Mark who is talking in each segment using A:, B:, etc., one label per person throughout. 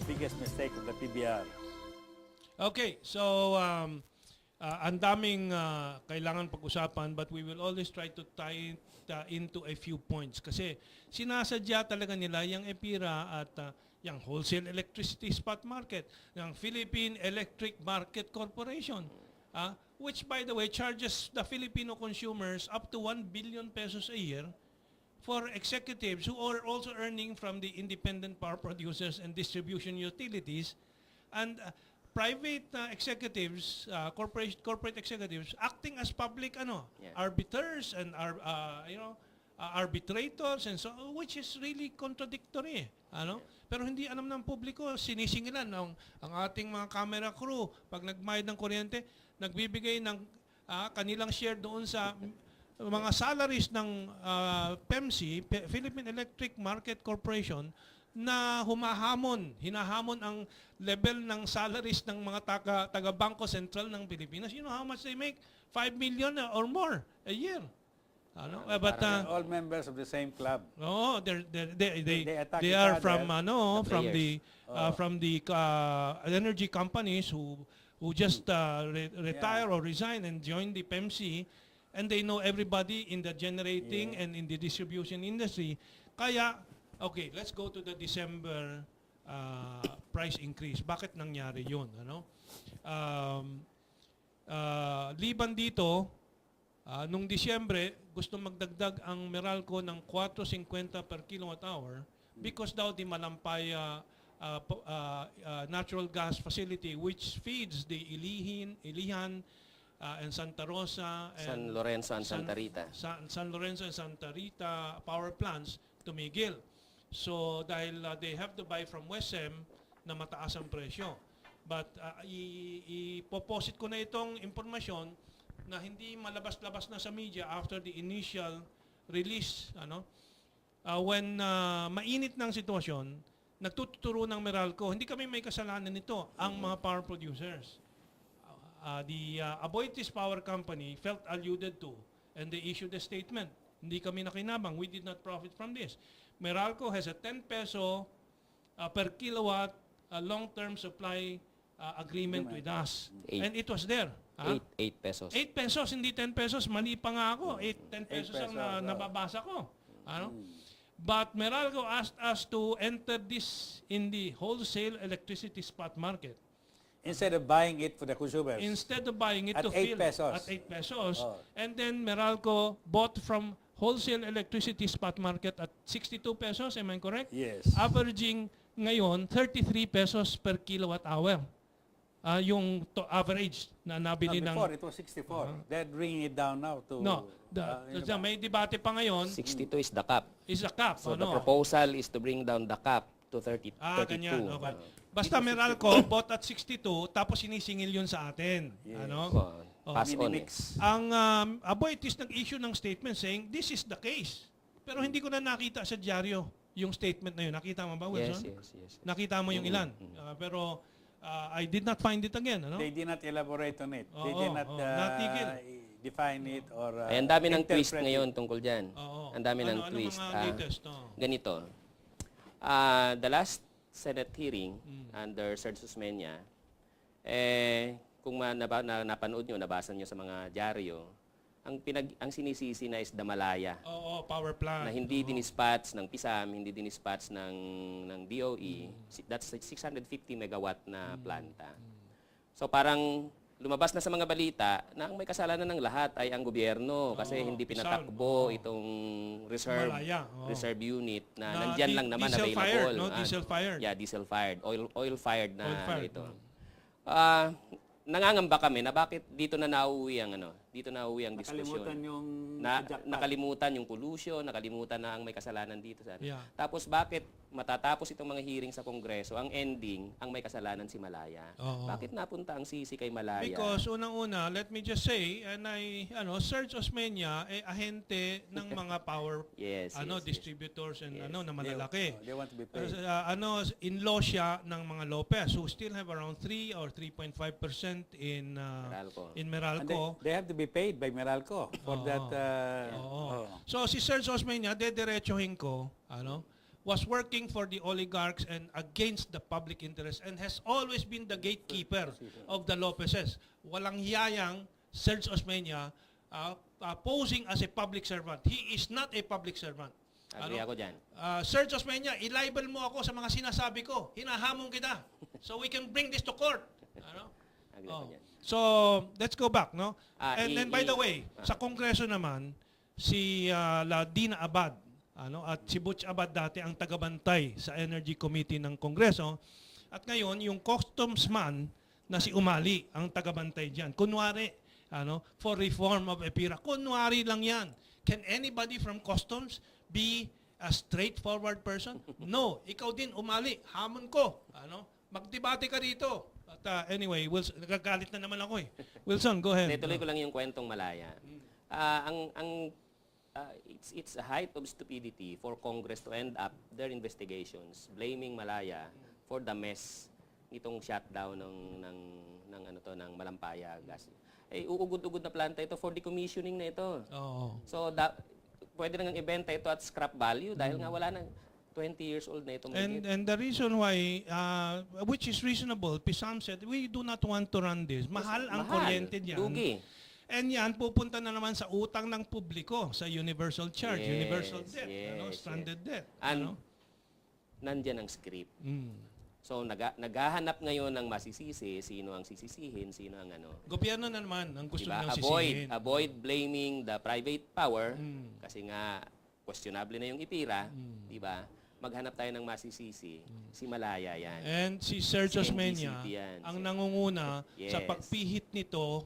A: biggest mistake of the PBR?
B: Okay, so ang daming kailangan pag-usapan, but we will always try to tie it into a few points. Kasi sinasadya talaga nila yung EPIRA at yung Wholesale Electricity Spot Market, yung Philippine Electric Market Corporation, which by the way charges the Filipino consumers up to 1 billion pesos a year for executives who are also earning from the independent power producers and distribution utilities, and private executives, corporate executives acting as public arbiters and arbitrators, and so, which is really contradictory. Pero hindi alam ng publiko, sinisingilan ang ating mga camera crew pag nagbayad ng kuryente, nagbibigay ng kanilang share doon sa mga salaries ng PEMC, Philippine Electric Market Corporation, na hinahamon ang level ng salaries ng mga taga-Bangko Sentral ng Pilipinas. You know how much they make? 5 million or more a year. But
A: all members of the same club.
B: Oh, they
A: each
B: are
A: other.
B: from the energy companies who just retire or resign and join the PEMC, and they know everybody in the generating and in the distribution industry. Kaya, okay, let's go to the December price increase. Bakit nangyari yun? Liban dito, nung Disyembre, gusto magdagdag ang Meralco ng 4.50 per kilowatt hour because daw di Malampaya natural gas facility which feeds the Ilihan and Santa Rosa and
C: San Lorenzo and Santa Rita.
B: San Lorenzo and Santa Rita power plants tumigil. So dahil they have to buy from WESM na mataas ang presyo. But ipoposit ko na itong impormasyon na hindi malabas-labas na sa media after the initial release. When mainit ng sitwasyon, nagtuturo ng Meralco, hindi kami may kasalanan nito, ang mga power producers. The Aboitiz Power Company felt alluded to and they issued a statement. Hindi kami nakinabang. We did not profit from this. Meralco has a 10 peso per kilowatt long-term supply agreement with us. And it was there.
C: 8 pesos.
B: 8 pesos, hindi 10 pesos. Mali pa nga ako. 10 pesos ang nababasa ko. But Meralco asked us to enter this in the wholesale electricity spot market.
A: Instead of buying it for the consumers.
B: Instead of buying it
A: At
B: to
A: 8
B: fill
A: pesos.
B: at 8 pesos. And then Meralco bought from wholesale electricity spot market at 62 pesos. Am I correct?
A: Yes.
B: Averaging ngayon 33 pesos per kilowatt hour. Yung average na nabili ng...
A: Before, it was 64. They're bringing it down now to...
B: No. May debate pa ngayon.
C: 62 is the cap.
B: Is a cap.
C: So the proposal is to bring down the cap to 32.
B: Ganyan. Okay. Basta Meralco bought at 62, tapos sinisingil yun sa atin.
A: Yes.
C: Pass on.
B: Ang Aboitiz nag-issue ng statement saying, this is the case. Pero hindi ko na nakita sa dyaryo yung statement na yun. Nakita mo ba, Wilson?
C: Yes.
B: Nakita mo yung ilan. Pero I did not find it again.
A: They did not elaborate on it. They did not define it or
C: Ay, ang dami ng twist ngayon tungkol dyan. Ang dami ng twist.
B: Mga latest?
C: Ganito. The last Senate hearing under Serge Susmeña, kung napanood nyo, nabasa nyo sa mga dyaryo, ang sinisisi na is Damalaya.
B: Power plant.
C: Na hindi dinispatch ng PISAM, hindi dinispatch ng DOE. That's 650 megawatt na planta. So parang lumabas na sa mga balita na ang may kasalanan ng lahat ay ang gobyerno kasi hindi pinatakbo itong reserve unit na nandyan lang naman available.
B: Diesel-fired.
C: Yeah, diesel-fired. Oil-fired na ito. Nangangamba kami na bakit dito na nauwi ang diskusyon. Nakalimutan yung pollution, nakalimutan na ang may kasalanan dito. Tapos bakit matatapos itong mga hearing sa Kongreso, ang ending, ang may kasalanan si Malaya? Bakit napunta ang sisi kay Malaya?
B: Because unang-una, let me just say, Serge Osmeña ahente ng mga power distributors and na malalaki.
A: They want to be paid.
B: In-law siya ng mga Lopez who still have around 3 or 3.5% in Meralco.
A: They have to be paid by Meralco for that.
B: So si Serge Osmeña, dediretsuhin ko, was working for the oligarchs and against the public interest and has always been the gatekeeper of the Lopezes. Walang hiyayang Serge Osmeña posing as a public servant. He is not a public servant.
C: Agree ako dyan.
B: Serge Osmeña, i-libel mo ako sa mga sinasabi ko. Hinahamon kita. So we can bring this to court.
C: Agree ako dyan.
B: So, let's go back, no? And then, by the way, sa Kongreso naman, si Dina Abad, at si Butch Abad dati ang tagabantay sa Energy Committee ng Kongreso. At ngayon, yung customsman na si Umali ang tagabantay dyan. Kunwari, for reform of EPIRA. Kunwari lang yan. Can anybody from customs be a straightforward person? No. Ikaw din, Umali. Hamon ko. Magdebate ka dito. At anyway, Wilson, nagagalit na naman ako eh. Wilson, go ahead.
C: Tuloy ko lang yung kwentong Malaya. It's a height of stupidity for Congress to end up their investigations blaming Malaya for the mess itong shutdown ng Malampaya gas. Uugod-ugod na planta ito for decommissioning na ito. So pwede nang ibenta ito at scrap value dahil nga wala na 20 years old na ito.
B: And the reason why, which is reasonable, Pisam said, we do not want to run this. Mahal ang kuryente diyan.
C: Dugi.
B: And yan, pupunta na naman sa utang ng publiko, sa universal charge, universal debt, stranded debt.
C: And nandyan ang script. So, naghahanap ngayon ng masisisi, sino ang sisisihin, sino ang
B: Gobyerno na naman ang gusto nilang
C: sisihin. Avoid blaming the private power, kasi nga, questionable na yung IPIRA, di ba? Maghanap tayo ng masisisi, si Malaya yan.
B: And si Serge Osmeña ang nangunguna sa pagpihit nito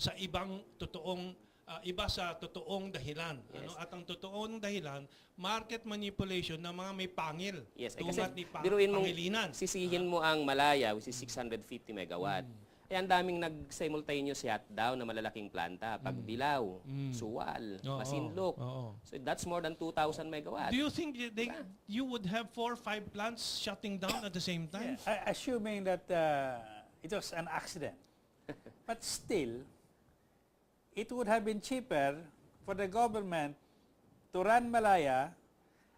B: sa ibang totoong iba sa totoong dahilan. At ang totoong dahilan, market manipulation ng mga may pangil. Tulad ni Pangilinan.
C: Sisihin mo ang Malaya, which is 650 megawatt. Ang daming nag-simultaneous shutdown na malalaking planta. Pagbilao, Suwal, Masinloc. So that's more than 2,000 megawatts.
B: Do you think you would have 4 or 5 plants shutting down at the same time?
A: Assuming that it was an accident. But still, it would have been cheaper for the government to run Malaya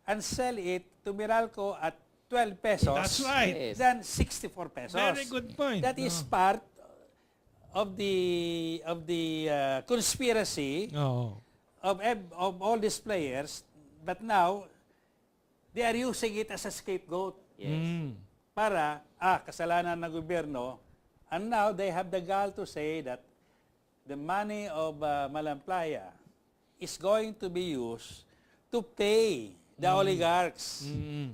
A: and sell it to Meralco at 12 pesos.
B: That's right.
A: Than 64 pesos.
B: Very good point.
A: That is part of the conspiracy of all these players, but now they are using it as a scapegoat. Para kasalanan ng gobyerno, and now they have the gall to say that the money of Malampaya is going to be used to pay the oligarchs.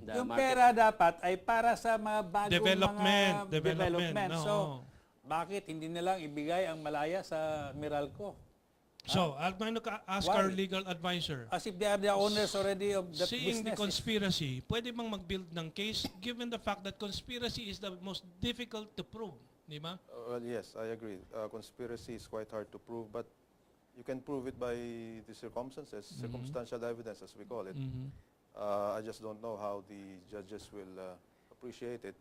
A: Yung pera dapat ay para sa mga bagong development. So, bakit hindi nilang ibigay ang Malaya sa Meralco?
B: So, I'm going to ask our legal advisor.
A: As if they are the owners already of that
B: Seeing
A: business.
B: the conspiracy, pwede bang mag-build ng case given the fact that conspiracy is the most difficult to prove? Di ba?
D: Well, yes, I agree. Conspiracy is quite hard to prove, but you can prove it by the circumstances, circumstantial evidence as we call it. I just don't know how the judges will appreciate it.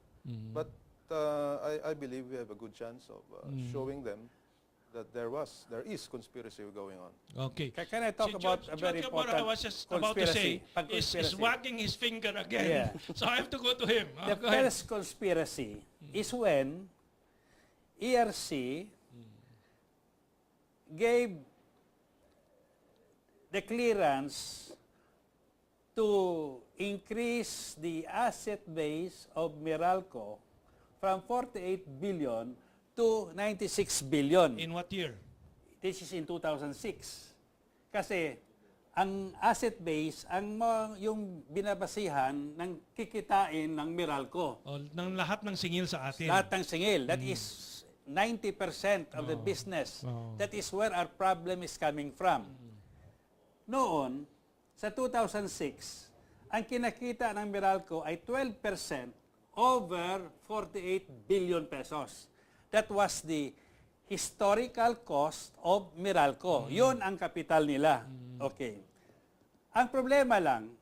D: But I believe we have a good chance of showing them that there is conspiracy going on.
B: Okay.
A: Can I talk about a very important
B: I was just about to say is wagging his finger again. So I have to go to him.
A: The first conspiracy is when ERC gave the clearance to increase the asset base of Meralco from 48 billion to 96 billion.
B: In what year?
A: This is in 2006. Kasi ang asset base, yung binabasihan ng kikitain ng Meralco.
B: Ng lahat ng singil sa atin.
A: Lahat ng singil. That is 90% of the business. That is where our problem is coming from. Noon, sa 2006, ang kinakita ng Meralco ay 12% over 48 billion pesos. That was the historical cost of Meralco. Yun ang kapital nila. Okay. Ang problema lang,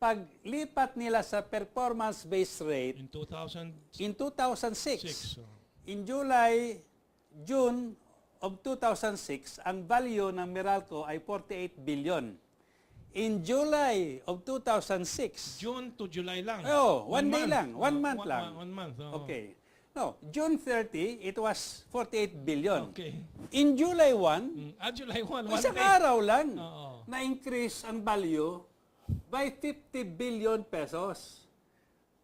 A: paglipat nila sa performance-based rate
B: In
A: 2006,
B: so.
A: in June of 2006, ang value ng Meralco ay 48 billion. In July of 2006,
B: June to July lang.
A: oh, one day lang, 1 month
B: One-
A: lang.
B: One month. Oh.
A: Okay. No, June 30, it was 48 billion.
B: Okay.
A: In July 1,
B: July 1, one
A: isang
B: day.
A: araw lang,
B: Oo.
A: na-increase ang value by 50 billion pesos.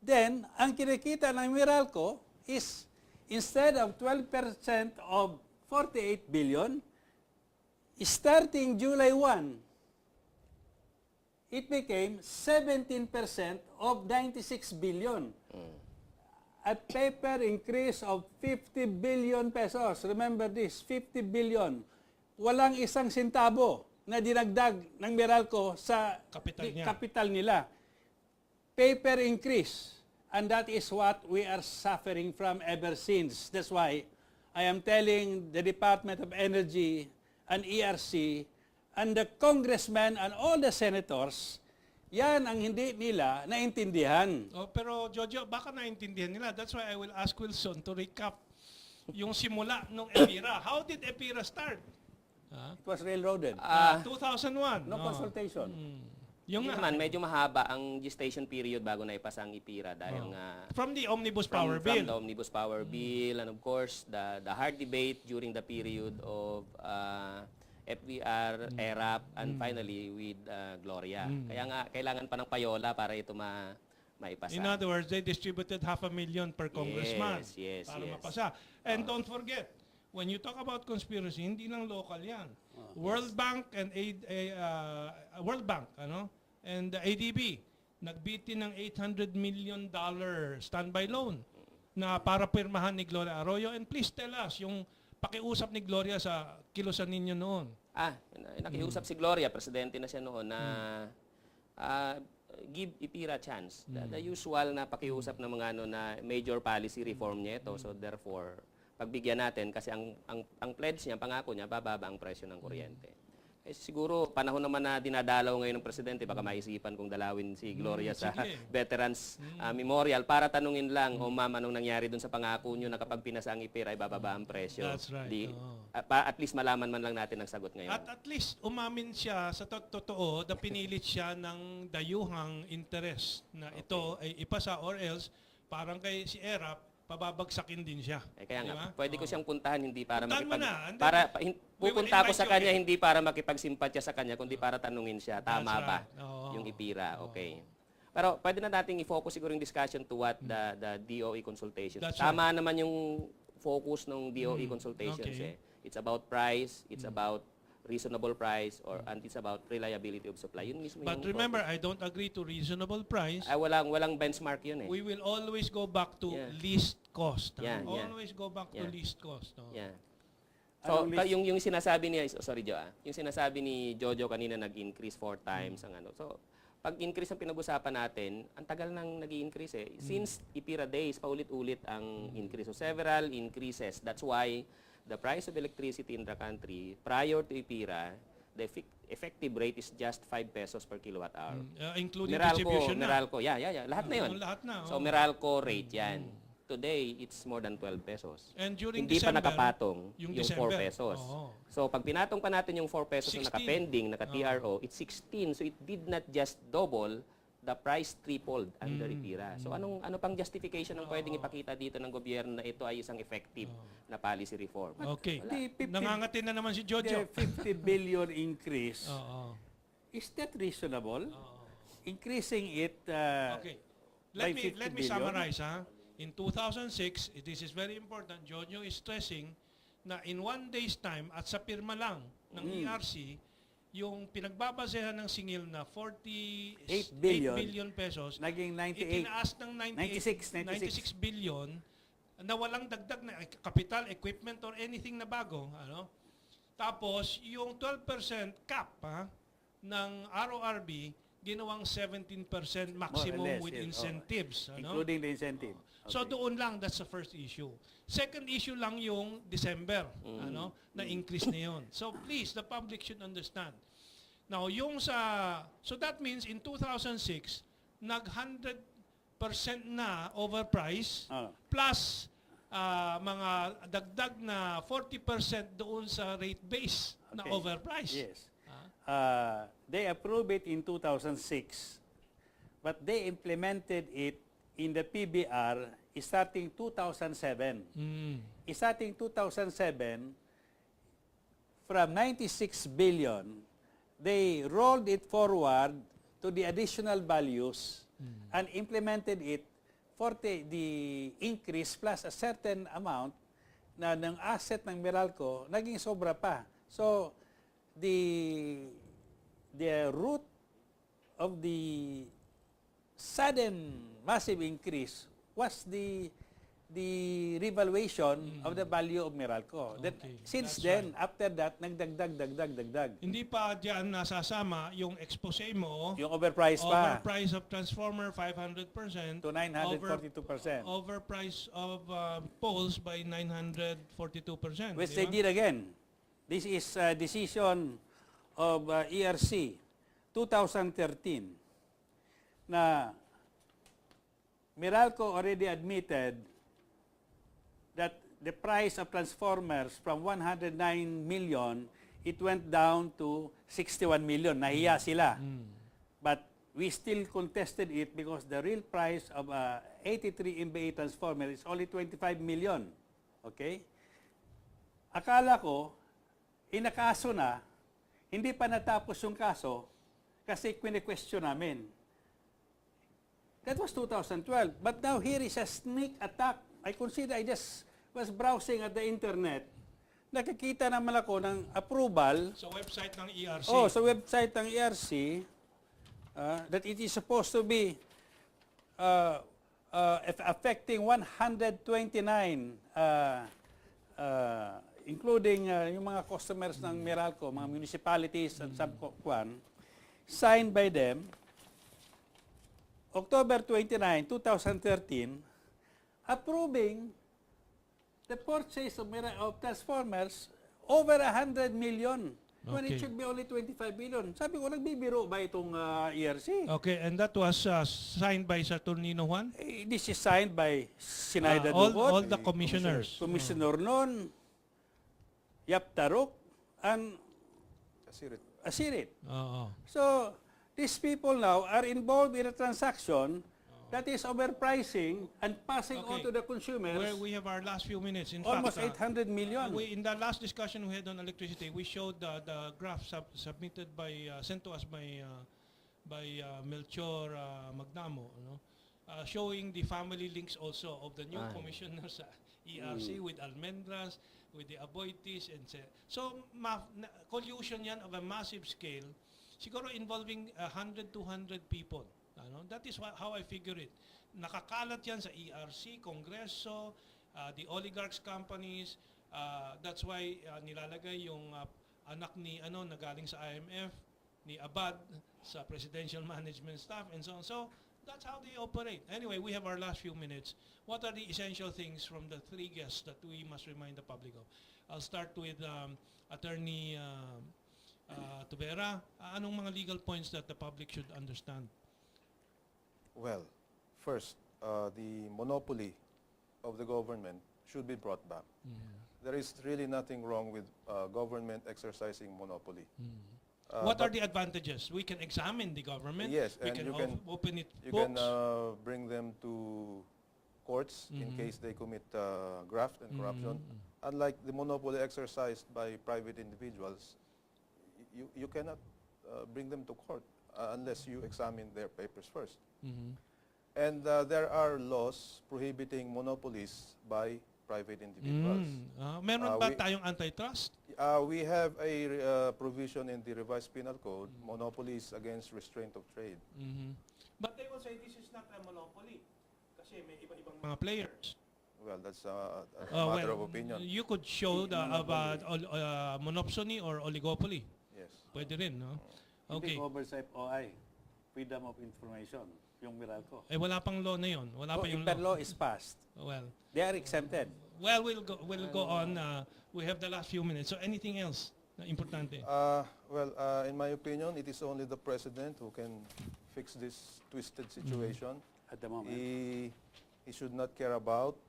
A: Then, ang kinikita ng Meralco is, instead of 12% of 48 billion, starting July 1, it became 17% of 96 billion. At paper increase of 50 billion pesos. Remember this, 50 billion. Walang isang sentabo na dinagdag ng Meralco sa
B: Kapital niya.
A: kapital nila. Paper increase. And that is what we are suffering from ever since. That's why I am telling the Department of Energy and ERC and the congressmen and all the senators, yan ang hindi nila naintindihan.
B: Oh, pero Jojo, baka naintindihan nila. That's why I will ask Wilson to recap yung simula ng EPIRA. How did EPIRA start?
A: It was railroaded.
B: 2001.
A: No
B: Oh.
A: consultation.
B: Yung
C: Hindi naman, medyo mahaba ang gestation period bago na ipasa ang IPIRA dahil nga
B: from the Omnibus
C: from
B: Power Bill.
C: the Omnibus Power Bill, and of course the hard debate during the period of FBR, ERAP, and finally with Gloria. Kaya nga kailangan pa ng payola para ito maipasa.
B: In other words, they distributed 500,000 per congressman
C: Yes,
B: para
C: yes.
B: mapasa. And don't forget, when you talk about conspiracy, hindi lang local yan. World Bank and World Bank, and the ADB nagbitin ng $800 million standby loan na para pirmahan ni Gloria Arroyo. And please tell us yung pakiusap ni Gloria sa kilusan ninyo noon.
C: Nakiusap si Gloria, presidente na siya noon, na give IPIRA chance. The usual na pakiusap ng mga na major policy reform niya ito. So therefore, pagbigyan natin kasi ang pledge niya, pangako niya, bababa ang presyo ng kuryente. Siguro, panahon naman na dinadalaw ngayon ng presidente, baka maisipan kong dalawin si Gloria sa Veterans Memorial para tanungin lang, ma'am, anong nangyari dun sa pangako nyo na kapag pinasa ang IPIRA, ay bababa ang presyo.
B: That's right.
C: At least malaman man lang natin ang sagot ngayon.
B: At least umamin siya sa totoo na pinilit siya ng dayuhang interest na ito ay ipasa or else parang kay si ERAP, pababagsakin din siya.
C: Kaya nga,
B: Diba?
C: pwede ko siyang puntahan hindi para
B: Puntahan mo na. And then,
C: pupunta ako
B: invite
C: sa
B: you
C: kanya
B: again.
C: hindi para makipagsimpatya sa kanya kundi para tanungin siya tama
B: That's
C: ba
B: right. Oo.
C: yung IPIRA. Okay. Pero pwede na nating i-focus siguro yung discussion to what the DOE consultations.
B: That's
C: Tama naman yung focus ng DOE consultations.
B: Okay.
C: It's about price, it's about reasonable price, and it's about reliability of supply. Yun mismo
B: But
C: yung
B: remember,
C: focus.
B: I don't agree to reasonable price.
C: Walang benchmark yun eh.
B: We will always go back to
C: Yeah.
B: least cost.
C: Yeah, yeah.
B: Always go back to
C: Yeah.
B: least cost.
C: Yeah. So,
A: Anong list?
C: yung sinasabi niya, sorry Jo, yung sinasabi ni Jojo kanina nag-increase 4 times ang ano. So, pag increase ang pinag-usapan natin, ang tagal nang nag-i-increase eh. Since IPIRA days, paulit-ulit ang increase. So, several increases. That's why the price of electricity in the country, prior to IPIRA, the effective rate is just 5 pesos per kilowatt hour.
B: Including distribution na.
C: Meralco, yeah. Lahat na yun.
B: Lahat na.
C: So, Meralco rate yan. Today, it's more than 12 pesos.
B: And during
C: Hindi
B: December,
C: pa nakapatong
B: yung
C: yung 4
B: December.
C: pesos.
B: Oo.
C: So, pag pinatong pa natin yung 4 pesos
B: 16.
C: na naka-pending, naka-TRO, it's 16. So, it did not just double, the price tripled under IPIRA. So, ano pang justification ang pwedeng ipakita dito ng gobyerno na ito ay isang effective na policy reform?
B: Okay.
A: The 50
B: Nangangatin na naman si Jojo.
A: The 50 billion increase,
B: Oo.
A: is that reasonable? Increasing it
B: Okay.
A: by
B: Let
A: 50
B: me
A: billion?
B: summarize. In 2006, this is very important, Jojo is stressing na in 1 day's time at sa pirma lang ng ERC, yung pinagbabasehan ng singil na 48 billion pesos,
A: naging 98.
B: itinaas ng 96 billion na walang dagdag na capital, equipment, or anything na bago. Tapos, yung 12% cap ng RORB, ginawang 17% maximum
A: less,
B: with
A: yes.
B: incentives.
A: Including the incentive.
B: So
A: Okay.
B: doon lang, that's the first issue. Second issue lang yung December, na increase na yun. So please, the public should understand. Now, so that means in 2006, nag-100% na overprice, plus mga dagdag na 40% doon sa rate base na
A: Okay.
B: overprice.
A: Yes. they approved it in 2006, but they implemented it in the PBR starting 2007. Starting 2007, from 96 billion, they rolled it forward to the additional values and implemented it for the increase plus a certain amount na ng asset ng Meralco, naging sobra pa. So, the root of the sudden massive increase was the revaluation of the value of Meralco. Then,
B: Okay,
A: since
B: that's
A: then, after that, nagdagdag.
B: Hindi pa diyan nasasama yung expose mo,
A: Yung overprice pa
B: overprice of transformer 500%,
A: to 942%.
B: overprice of poles by 942%.
A: Which
B: di
A: they
B: ba?
A: did again. This is a decision of ERC 2013 na Meralco already admitted that the price of transformers from 109 million, it went down to 61 million. Nahiya sila. But we still contested it because the real price of 83 MVA transformer is only 25 million. Okay? Akala ko, inakaso na, hindi pa natapos yung kaso kasi kwene-question namin. That was 2012. But now here is a sneak attack. I consider, I just was browsing at the internet. Nakikita naman ako ng approval.
B: Sa website ng ERC.
A: Oh, sa website ng ERC, that it is supposed to be affecting 129, including yung mga customers ng Meralco, mga municipalities and subquan, signed by them, October 29, 2013, approving the purchase of transformers over 100 million when it
B: Okay.
A: should be only 25 billion. Sabi ko, nagbibiro ba itong ERC?
B: Okay, and that was signed by Saturnino Juan?
A: This is signed by Sinaida
B: all
A: Dugot,
B: the commissioners.
A: Commissioner Nun, Yap Taruk, and Asirit.
B: Oo.
A: So, these people now are involved in a transaction that is overpricing and passing on
B: Okay.
A: to the consumers
B: Where we have our last few minutes. In
A: almost
B: fact,
A: 800 million.
B: in the last discussion we had on electricity, we showed the graph submitted by sent to us by Melchor Magnamo, showing the family links also of the new commissioners sa ERC with Almendras, with the Aboitis, and so collusion yan of a massive scale, siguro involving 100, 200 people. That is how I figure it. Nakakalat yan sa ERC, Kongreso, the oligarchs companies. That's why nilalagay yung anak ni nagaling sa IMF, ni Abad sa presidential management staff and so on. So that's how they operate. Anyway, we have our last few minutes. What are the essential things from the three guests that we must remind the public of? I'll start with Attorney Tubera. Anong mga legal points that the public should understand?
D: Well, first, the monopoly of the government should be brought back. There is really nothing wrong with government exercising monopoly.
B: What are the advantages? We can examine the government.
D: Yes,
B: we
D: and
B: can
D: you can-
B: open it
D: You
B: books.
D: can bring them to courts in case they commit graft and corruption. Unlike the monopoly exercised by private individuals, you cannot bring them to court unless you examine their papers first. And there are laws prohibiting monopolies by private individuals.
B: Meron ba tayong antitrust?
D: We have a provision in the revised penal code, monopolies against restraint of trade.
B: But they will say this is not a monopoly kasi may iba-ibang mga players.
D: Well, that's a matter of opinion.
B: You could show the monopsony or oligopoly.
D: Yes.
B: Pwede rin, no?
A: Hindi
B: Okay.
A: oversight OI, freedom of information, yung Meralco.
B: Wala pang law na yon. Wala pa yung
A: If that law is passed,
B: Well,
A: they are exempted.
B: we'll go on. We have the last few minutes. So anything else na importante?
D: In my opinion, it is only the president who can fix this twisted situation.
A: At the moment.
D: He should not care about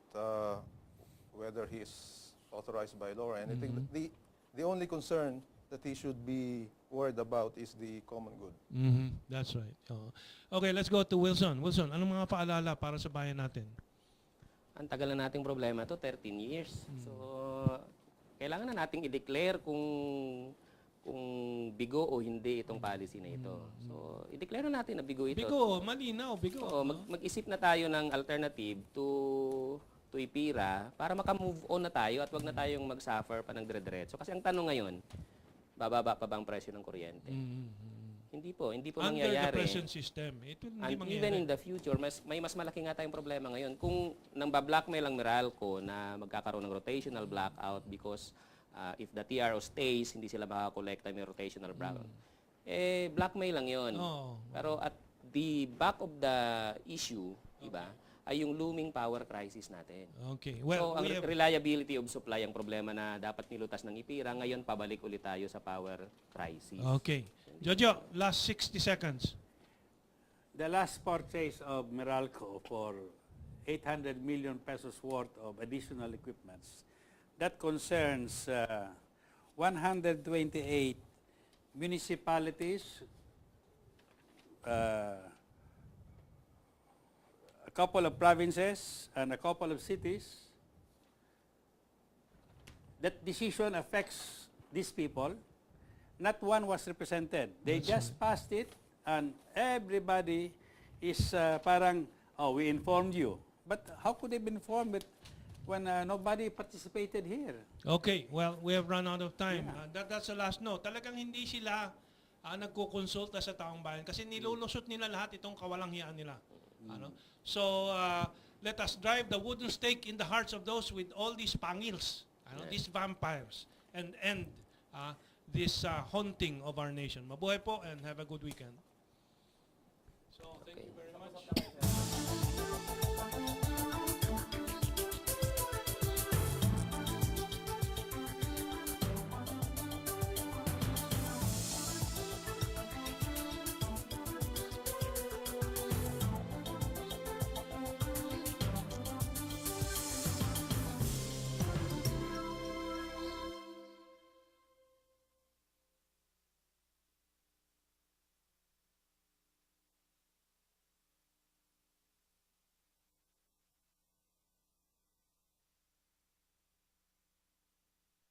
D: whether he is authorized by law or anything. The only concern that he should be worried about is the common good.
B: That's right. Oo. Okay, let's go to Wilson. Wilson, anong mga paalala para sa bayan natin?
C: Ang tagal na nating problema to, 13 years. So, kailangan na nating i-declare kung bigo o hindi itong policy na ito. So, i-declare na natin na bigo ito.
B: Bigo, malinaw, bigo.
C: So, mag-isip na tayo ng alternative to IPIRA para maka-move on na tayo at wag na tayong mag-suffer pa ng dire-diretso. Kasi ang tanong ngayon, bababa pa ba ang presyo ng kuryente? Hindi po
B: Under the
C: nangyayari.
B: present system, ito hindi
C: And
B: mangyayari.
C: even in the future, may mas malaki nga tayong problema ngayon. Kung nang ba-blackmail ang Meralco na magkakaroon ng rotational blackout because if the TRO stays, hindi sila makakolekta ng rotational blackout. Blackmail lang yun. Pero at the back of the issue, diba, ay yung looming power crisis natin.
B: Okay. Well,
C: So, ang reliability of supply ang problema na dapat nilutas ng IPIRA. Ngayon, pabalik ulit tayo sa power crisis.
B: Okay. Jojo, last 60 seconds.
A: The last purchase of Meralco for 800 million pesos worth of additional equipments, that concerns 128 municipalities, a couple of provinces, and a couple of cities. That decision affects these people. Not one was represented. They just passed it, and everybody is parang, oh, we informed you. But how could they be informed when nobody participated here?
B: Okay. Well, we have run out of time. That's the last note. Talagang hindi sila nagkukonsulta sa taong bayan kasi nilulusot nila lahat itong kawalanghiyaan nila. Ano? So, let us drive the wooden stake in the hearts of those with all these pangils, these vampires, and end this haunting of our nation. Mabuhay po and have a good weekend. So, thank you very much.